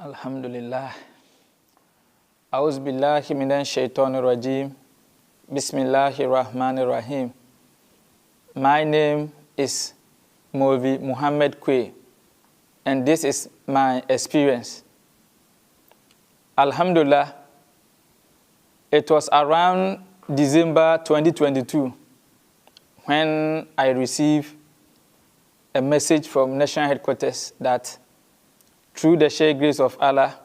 Alhamdulillah. A'udhu billahi minash shaitanir rajim. Bismillahir rahmanir rahim. My name is Molvi Muhammad Kwe, and this is my experience. Alhamdulillah, it was around December 2022 when I received a message from National Headquarters that through the sheer grace of Allah,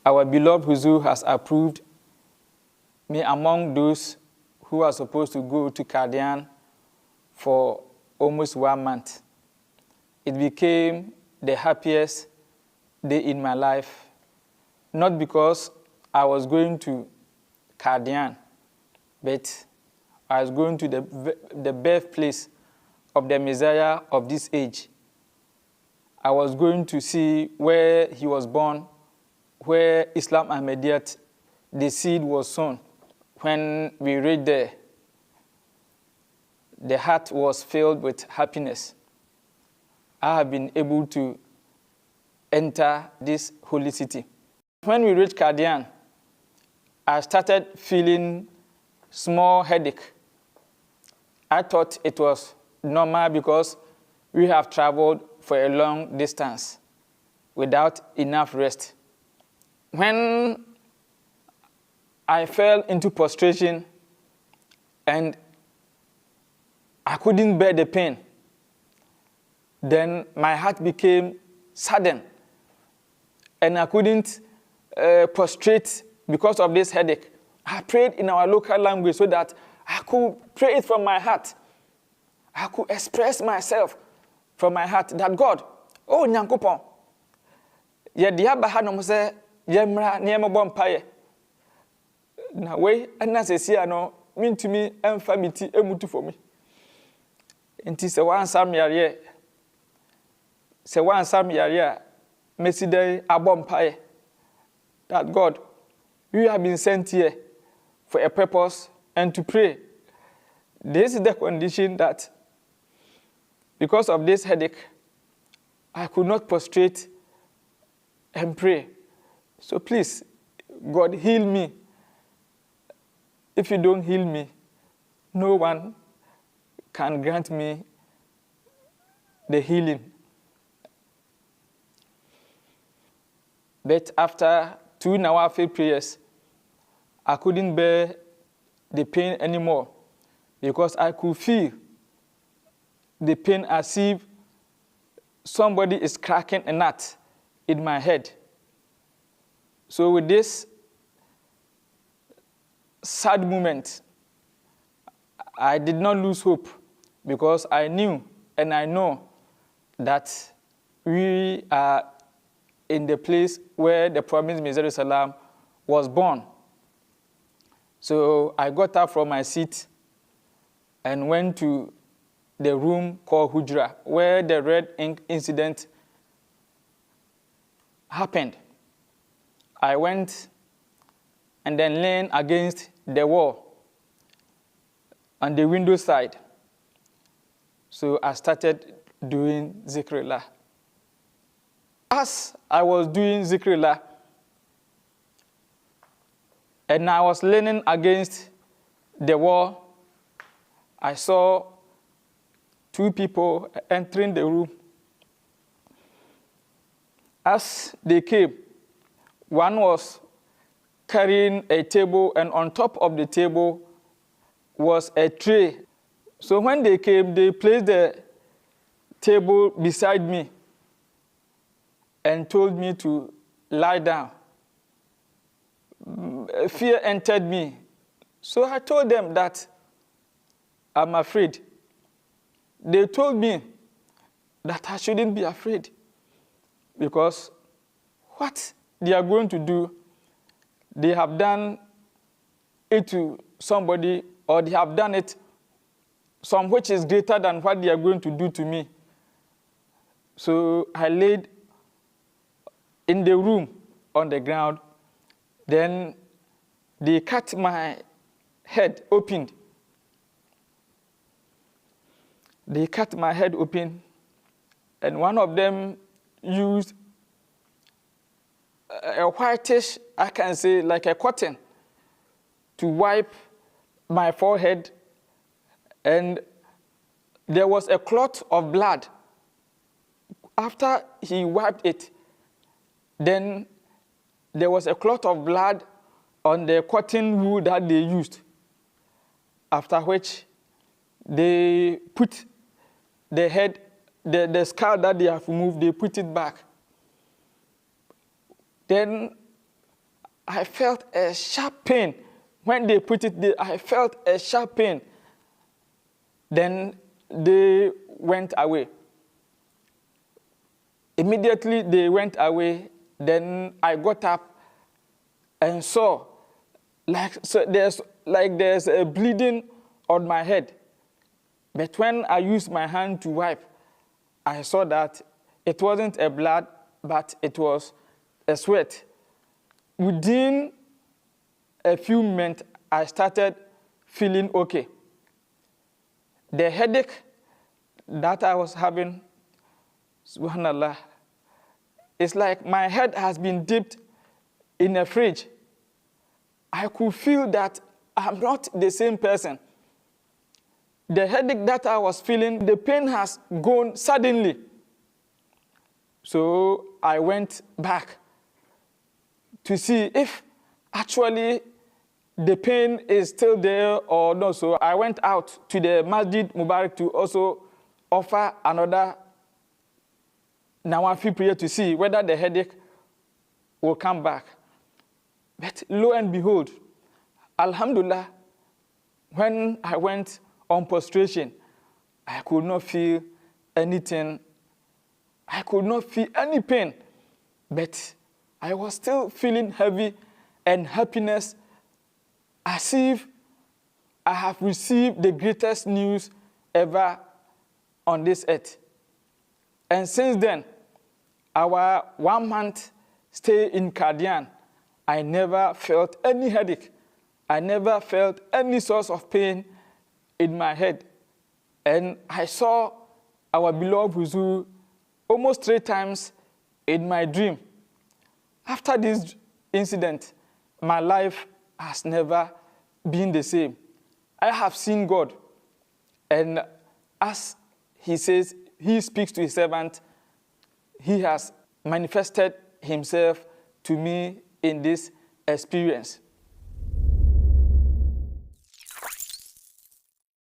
our beloved Huzur has approved me among those who are supposed to go to Qadian for almost 1 month. It became the happiest day in my life, not because I was going to Qadian, but I was going to the birthplace of the Messiah of this age. I was going to see where he was born, where Islam Ahmadiyyat, the seed was sown. When we read there, the heart was filled with happiness. I have been able to enter this holy city. When we reached Qadian, I started feeling small headache. I thought it was normal because we have traveled for a long distance without enough rest. When I fell into prostration and I couldn't bear the pain, then my heart became saddened and I couldn't prostrate because of this headache. I prayed in our local language so that I could pray it from my heart. I could express myself from my heart that God, oh Nyankopon, ye dia ba ha no se ye mra ne me bom paye. Na we ana sesia no mintumi emfa miti emutu for me. Enti se wan sam yare a mesidai abom paye. That God, you have been sent here for a purpose and to pray. This is the condition that because of this headache, I could not prostrate and pray. So please, God, heal me. If you don't heal me, no one can grant me the healing. But after 2 Nawafil prayers, I couldn't bear the pain anymore because I could feel the pain as if somebody is cracking a nut in my head. So with this sad moment, I did not lose hope because I knew and I know that we are in the place where the promised Messiah Salam was born. So I got up from my seat and went to the room called Hujra, where the red ink incident happened. I went and then leaned against the wall on the window side. So I started doing Zikrullah. As I was doing Zikrullah, and I was leaning against the wall, I saw 2 people entering the room. As they came, one was carrying a table, and on top of the table was a tray. So when they came, they placed the table beside me and told me to lie down. Fear entered me. So I told them that I'm afraid. They told me that I shouldn't be afraid because what they are going to do, they have done it to somebody, or they have done it some which is greater than what they are going to do to me. So I laid in the room on the ground. Then they cut my head open. They cut my head open, and one of them used a whitish, I can say, like a cotton, to wipe my forehead, and there was a clot of blood. After he wiped it, then there was a clot of blood on the cotton wool that they used, after which they put the head, the skull that they have removed, they put it back. Then I felt a sharp pain. When they put it there, I felt a sharp pain. Then they went away. Immediately they went away. Then I got up and saw there's a bleeding on my head. But when I used my hand to wipe, I saw that it wasn't a blood, but it was a sweat. Within a few minutes, I started feeling okay. The headache that I was having, subhanallah, it's like my head has been dipped in a fridge. I could feel that I'm not the same person. The headache that I was feeling, the pain has gone suddenly. So I went back to see if actually the pain is still there or no. So I went out to the Masjid Mubarak to also offer another Nawafi prayer to see whether the headache will come back. But lo and behold, alhamdulillah, when I went on prostration, I could not feel anything. I could not feel any pain, but I was still feeling heavy and happiness, as if I have received the greatest news ever on this earth. And since then, our 1 month stay in Qadian, I never felt any headache. I never felt any source of pain in my head. And I saw our beloved Huzur almost 3 times in my dream. After this incident, my life has never been the same. I have seen God, and as he says, he speaks to his servant, he has manifested himself to me in this experience.